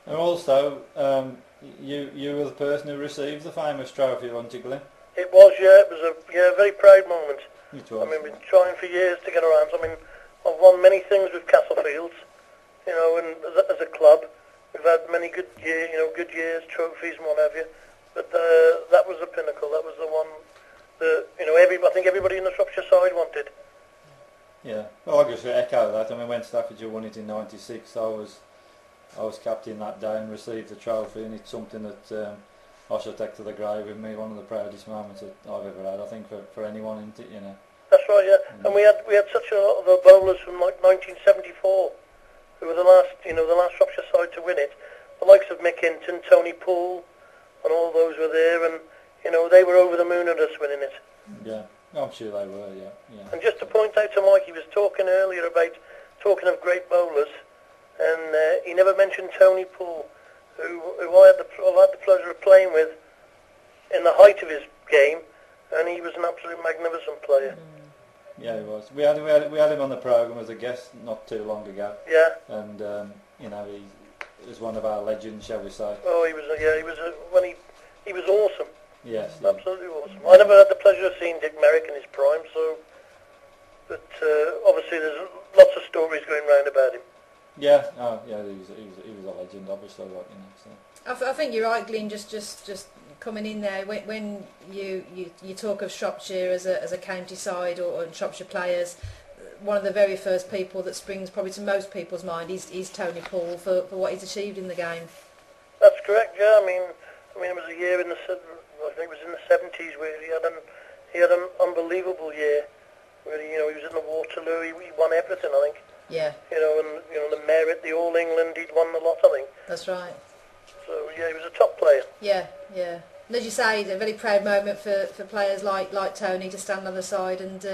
And also, you were the person who received the famous trophy, weren't you, Glenn? It was, yeah. It was a very proud moment. It was. I mean, we've been trying for years to get around. I mean, I've won many things with Castlefields, and as a club, we've had many good years, trophies and what have you. But that was the pinnacle. That was the one that I think everybody in the Shropshire side wanted. Yeah. Well, I just echo that. I mean, when Staffordshire won it in '96, I was captain that day and received the trophy, and it's something that I shall take to the grave with me. One of the proudest moments that I've ever had, I think, for anyone, isn't it? That's right, yeah. And we had such a lot of the bowlers from like 1974 who were the last Shropshire side to win it. The likes of Mick Hinton, Tony Poole, and all those were there, and they were over the moon at us winning it. Yeah, I'm sure they were. Yeah. And just to point out to Mike, he was talking earlier about talking of great bowlers, and he never mentioned Tony Poole, who I had the pleasure of playing with in the height of his game, and he was an absolute magnificent player. Yeah, he was. We had him on the programme as a guest not too long ago. Yeah. And he was one of our legends, shall we say? Oh, he was awesome. Yes. Absolutely awesome. I never had the pleasure of seeing Dick Merrick in his prime, but obviously there's lots of stories going round about him. Yeah, he was a legend, obviously, So. I think you're right, Glyn. Just coming in there when you talk of Shropshire as a county side or Shropshire players, one of the very first people that springs probably to most people's mind is Tony Poole for what he's achieved in the game. That's correct. Yeah, I mean it was a year I think it was in the 70s where he had an unbelievable year. Where he was in the Waterloo. He won everything, I think. Yeah. And the Merit, the All England, he'd won the lot, I think. That's right. So yeah, he was a top player. Yeah. And as you say, it's a very proud moment for players like Tony to stand on the side and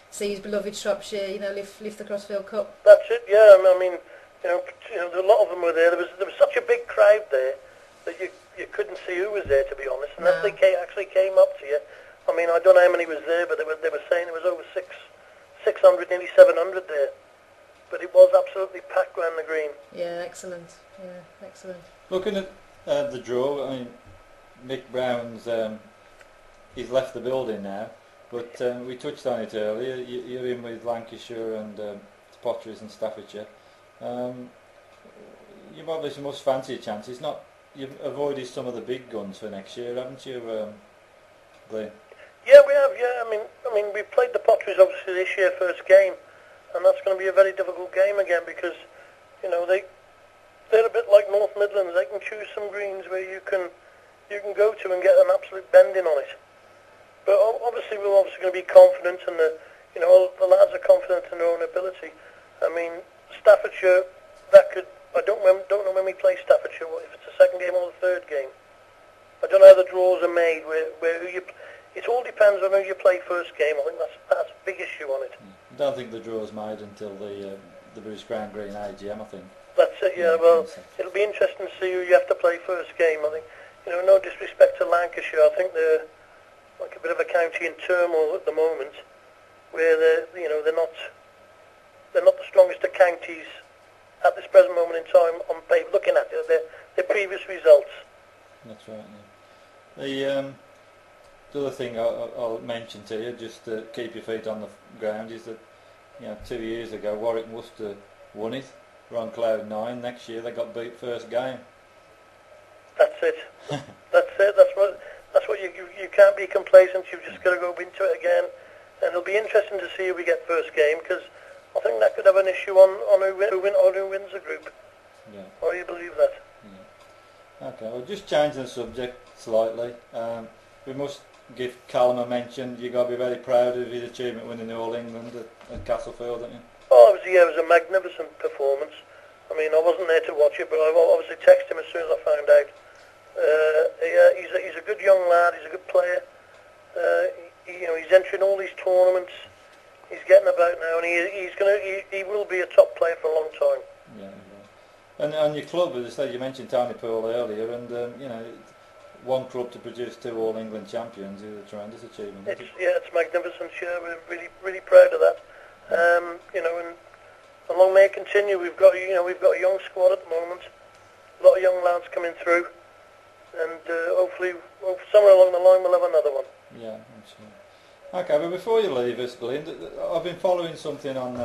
see his beloved Shropshire, lift the Crossfield Cup. That's it. Yeah, I mean, a lot of them were there. There was such a big crowd there that you couldn't see who was there, to be honest, unless they actually came up to you. I mean, I don't know how many was there, but they were saying there was over 600, nearly 700 there. But it was absolutely packed round the green. Yeah, excellent. Looking at the draw, I mean, Mick Brown's he's left the building now, but we touched on it earlier. You're in with Lancashire and Potteries and Staffordshire. You obviously must fancy a chance. You've avoided some of the big guns for next year, haven't you, Glenn? Yeah, we have. Yeah, I mean, we played the Potteries obviously this year, first game, and that's going to be a very difficult game again because they're a bit like North Midlands. They can choose some greens where you can go to and get an absolute bending on it. But obviously we're going to be confident, and the lads are confident in their own ability. I mean, Staffordshire, I don't know when we play Staffordshire, if it's the second game or the third game. I don't know how the draws are made. It all depends on who you play first game. I think that's a big issue on it. I don't think the draw's made until the Bruce Crown Green AGM, I think. That's it, yeah. Well, it'll be interesting to see who you have to play first game. I think, no disrespect to Lancashire, I think they're like a bit of a county in turmoil at the moment, where they're not the strongest of counties at this present moment in time on paper. Looking at their previous results. That's right. Yeah. The other thing I'll mention to you, just to keep your feet on the ground, is that 2 years ago Warwick must have won it. We're on cloud 9. Next year they got beat first game. That's it. That's what you can't be complacent. You've just got to go into it again, and it'll be interesting to see who we get first game, because I think that could have an issue on who wins the group. Yeah. Or you believe that? Yeah. Okay. Well, just changing the subject slightly. We must give Callum a mention. You've got to be very proud of his achievement winning the All England at Castlefield, haven't you? Oh, it was a magnificent performance. I mean, I wasn't there to watch it, but I obviously texted him as soon as I found out. He's a good young lad. He's a good player. He's entering all these tournaments. He's getting about now, and he will be a top player for a long time. Yeah. And your club, as I said, you mentioned Tony Poole earlier, and one club to produce 2 All England champions is a tremendous achievement. It's magnificent. Yeah, we're really proud of that. And long may it continue. We've got a young squad at the moment. lot of young lads coming through, and hopefully somewhere along the line we'll have another one. Yeah, I'm sure. Okay, but before you leave us, Glenn, I've been following something on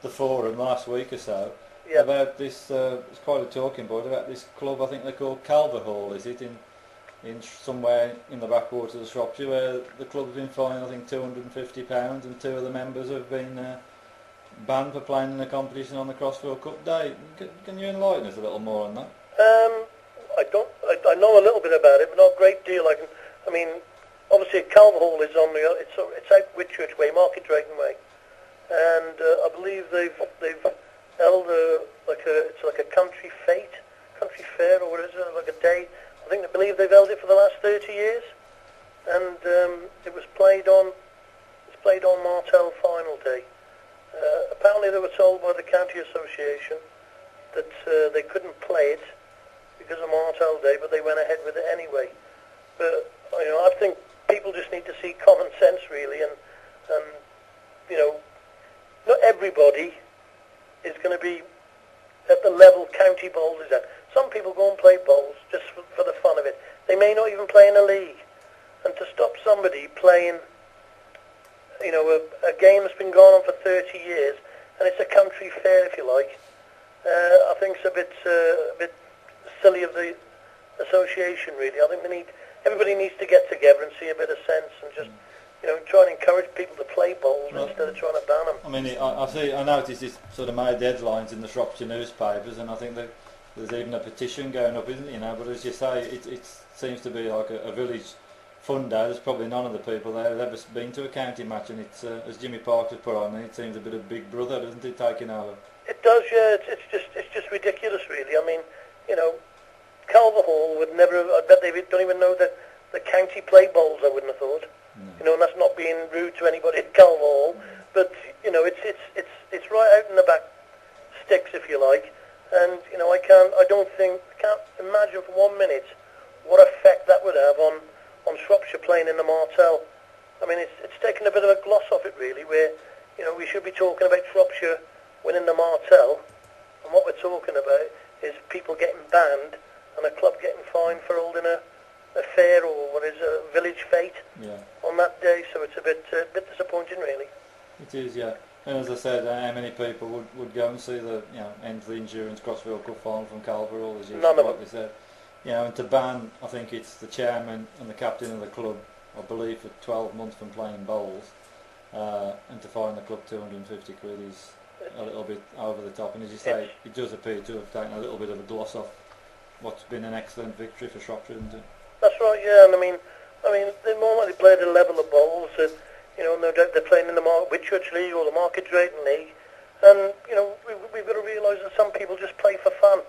the forum last week or so about this, it's quite a talking point, about this club, I think they're called Calverhall, is it, in somewhere in the backwaters of Shropshire, where the club's been fined, I think, £250, and two of the members have been banned for playing in a competition on the Crossfield Cup Day. Can you enlighten us a little more on that? I know a little bit about it, but not a great deal. I mean, obviously Calverhall is on it's out Whitchurch Way, Market Drayton Way, and I believe they've held it's like a country fair, or what is it, like a day. I believe they've held it for the last 30 years, and it was played on Martell final day. Apparently they were told by the county association that they couldn't play it because of Martell Day, but they went ahead with it anyway. But I think people just need to see common sense, really, and not everybody is going to be at the level county bowls is at. Some people go and play bowls just for the fun of it. They may not even play in a league, and to stop somebody playing a game that's been going on for 30 years, and it's a country fair, if you like, I think it's a bit silly of the association, really. I think everybody needs to get together and see a bit of sense, and just try and encourage people to play bowls instead of trying to ban them. I mean, I noticed this sort of made headlines in the Shropshire newspapers, and I think that there's even a petition going up, isn't it? But as you say, it seems to be like a village fun day. There's probably none of the people there who've ever been to a county match, and it's as Jimmy Parker put on, it seems a bit of Big Brother, doesn't it, taking over? It does, yeah. It's just ridiculous, really. I mean, Calverhall would never. I bet they don't even know that the county play bowls. I wouldn't have thought. No. And that's not being rude to anybody at Calverhall, but it's right out in the back sticks, if you like. And I can't imagine for 1 minute what effect that would have on Shropshire playing in the Martell. I mean, it's taken a bit of a gloss off it, really, where we should be talking about Shropshire winning the Martell, and what we're talking about is people getting banned and a club getting fined for holding a fair, or what is a village fete on that day. So it's a bit disappointing, really. It is, yeah. And as I said, how many people would go and see the Ensley Insurance Crossfield Cup final from Calverhall, as you rightly said. And to ban, I think it's the chairman and the captain of the club, I believe, for 12 months from playing bowls, and to fine the club £250 is a little bit over the top. And as you say, it does appear to have taken a little bit of a gloss off what's been an excellent victory for Shropshire, isn't it? That's right, yeah. And I mean, they're more likely to play at a level of bowls. No doubt they're playing in the Whitchurch League or the Market Drayton League, and we've got to realise that some people just play for fun.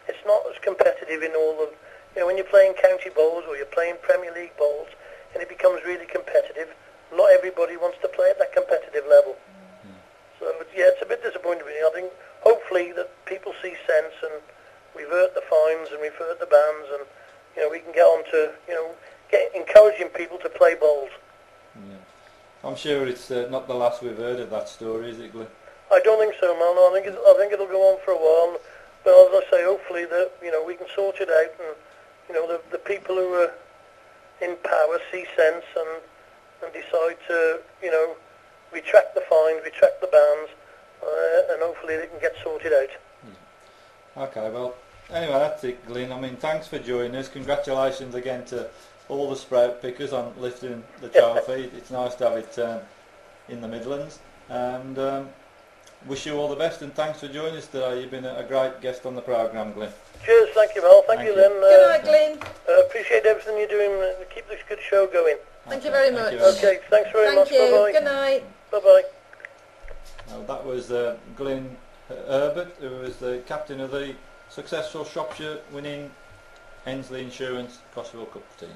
It's not as competitive in all of when you're playing county bowls or you're playing Premier League bowls, and it becomes really competitive. Not everybody wants to play at that competitive level. So it's a bit disappointing, really. I think hopefully that people see sense, and we've heard the fines and we've heard the bans, and we can get on to encouraging people to play bowls. Yeah. I'm sure it's not the last we've heard of that story, is it, Glenn? I don't think so, man. I think it'll go on for a while. But as I say, hopefully that we can sort it out, and the people who are in power see sense and decide to retract the fines, retract the bans, and hopefully they can get sorted out. Yeah. Okay, well, anyway, that's it, Glenn. I mean, thanks for joining us. Congratulations again to all the sprout pickers on lifting the trophy. It's nice to have it in the Midlands, and wish you all the best, and thanks for joining us today. You've been a great guest on the programme, Glenn. Cheers, thank you, Mel. Thank you, Lynn. Good night, Glenn. Appreciate everything you're doing. Keep this good show going. Thank you very much. Okay, thanks very much. Thank you. Bye-bye. Good night. Bye-bye. Well, that was Glenn Herbert, who was the captain of the successful Shropshire winning Ensley Insurance Crossfield Cup team.